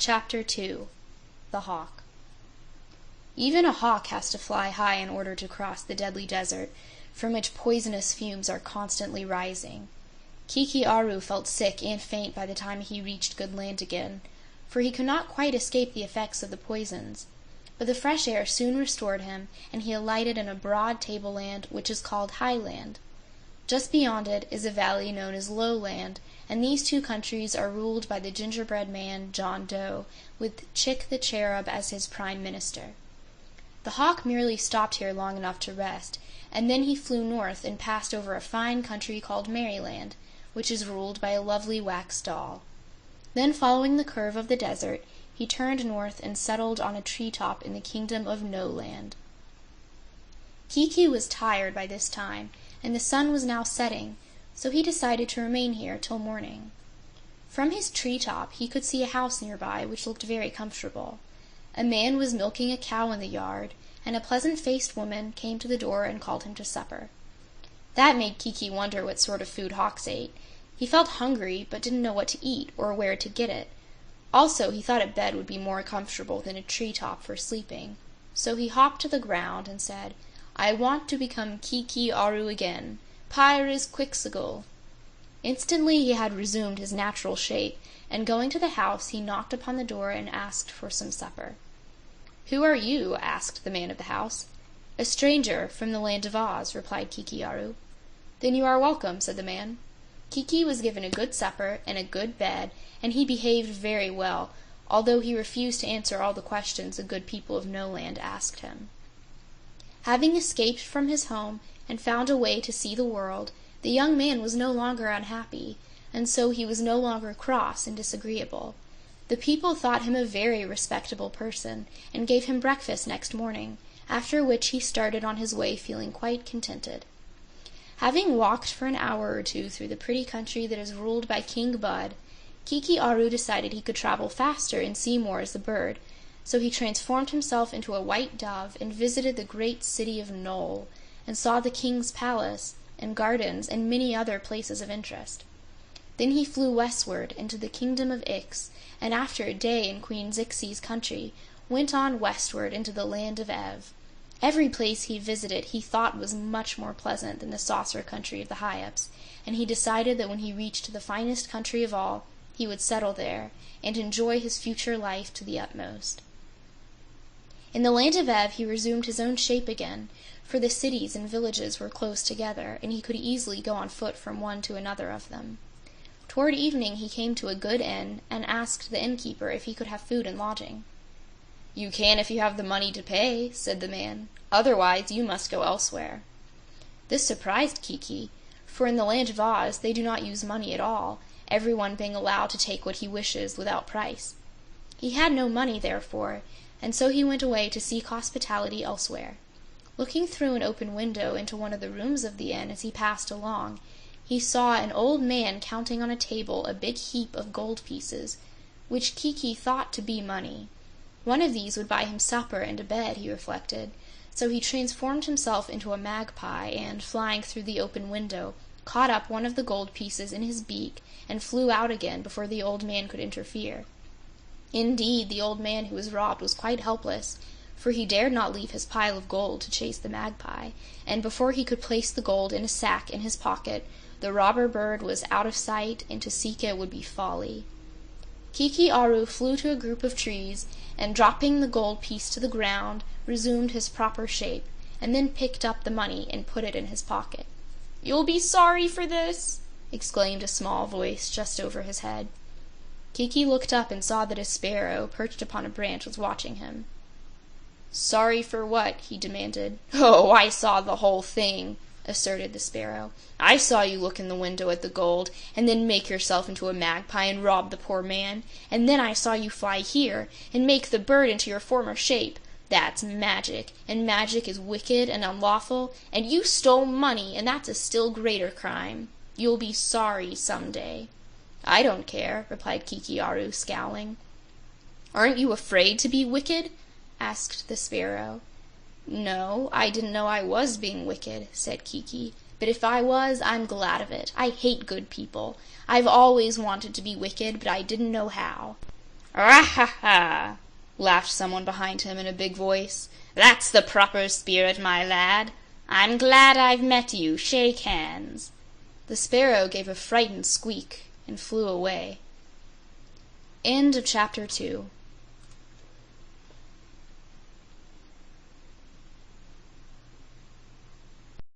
Chapter 2 The Hawk Even a hawk has to fly high in order to cross the deadly desert, from which poisonous fumes are constantly rising. Kiki-Aru felt sick and faint by the time he reached good land again, for he could not quite escape the effects of the poisons. But the fresh air soon restored him, and he alighted in a broad tableland which is called Highland. Just beyond it is a valley known as Lowland, and these two countries are ruled by the gingerbread man John Doe, with Chick the Cherub as his prime minister. The hawk merely stopped here long enough to rest, and then he flew north and passed over a fine country called Merryland, which is ruled by a lovely wax doll. Then, following the curve of the desert, he turned north and settled on a treetop in the kingdom of No-Land. Kiki was tired by this time, and the sun was now setting, so he decided to remain here till morning. From his treetop he could see a house nearby which looked very comfortable. A man was milking a cow in the yard, and a pleasant-faced woman came to the door and called him to supper. That made Kiki wonder what sort of food hawks ate. He felt hungry, but didn't know what to eat or where to get it. Also, he thought a bed would be more comfortable than a treetop for sleeping. So he hopped to the ground and said, "I want to become Kiki-Aru again. Pyrzqxgl." Instantly he had resumed his natural shape, and going to the house he knocked upon the door and asked for some supper. "Who are you?" asked the man of the house. "A stranger from the land of Oz," replied Kiki-Aru. "Then you are welcome," said the man. Kiki was given a good supper and a good bed, and he behaved very well, although he refused to answer all the questions the good people of No-Land asked him. Having escaped from his home and found a way to see the world, the young man was no longer unhappy, and so he was no longer cross and disagreeable. The people thought him a very respectable person, and gave him breakfast next morning, after which he started on his way feeling quite contented. Having walked for an hour or two through the pretty country that is ruled by King Bud, Kiki-Aru decided he could travel faster and see more as a bird, so he transformed himself into a white dove and visited the great city of Nole, and saw the king's palace and gardens and many other places of interest. Then he flew westward into the kingdom of Ix, and after a day in Queen Zixi's country, went on westward into the land of Ev. Every place he visited he thought was much more pleasant than the saucer country of the Hyups, and he decided that when he reached the finest country of all, he would settle there, and enjoy his future life to the utmost. In the land of Ev he resumed his own shape again, for the cities and villages were close together, and he could easily go on foot from one to another of them. Toward evening he came to a good inn, and asked the innkeeper if he could have food and lodging. "You can if you have the money to pay," said the man. "Otherwise you must go elsewhere." This surprised Kiki, for in the land of Oz they do not use money at all, everyone being allowed to take what he wishes without price. He had no money, therefore, and so he went away to seek hospitality elsewhere. Looking through an open window into one of the rooms of the inn as he passed along, he saw an old man counting on a table a big heap of gold pieces, which Kiki thought to be money. One of these would buy him supper and a bed, he reflected, so he transformed himself into a magpie and, flying through the open window, caught up one of the gold pieces in his beak and flew out again before the old man could interfere. Indeed, the old man who was robbed was quite helpless, for he dared not leave his pile of gold to chase the magpie, and before he could place the gold in a sack in his pocket, the robber bird was out of sight, and to seek it would be folly. Kiki-Aru flew to a group of trees, and dropping the gold piece to the ground, resumed his proper shape, and then picked up the money and put it in his pocket. "You'll be sorry for this!" exclaimed a small voice just over his head. Kiki looked up and saw that a sparrow, perched upon a branch, was watching him. "Sorry for what?" he demanded. "Oh, I saw the whole thing," asserted the sparrow. "I saw you look in the window at the gold, and then make yourself into a magpie and rob the poor man, and then I saw you fly here, and make the bird into your former shape. That's magic, and magic is wicked and unlawful, and you stole money, and that's a still greater crime. You'll be sorry some day." "I don't care," replied Kiki-Aru, scowling. "Aren't you afraid to be wicked?" asked the sparrow. "No, I didn't know I was being wicked," said Kiki. "But if I was, I'm glad of it. I hate good people. I've always wanted to be wicked, but I didn't know how." "Ah-ha-ha!" laughed someone behind him in a big voice. "That's the proper spirit, my lad. I'm glad I've met you. Shake hands." The sparrow gave a frightened squeak and flew away. End of Chapter 2.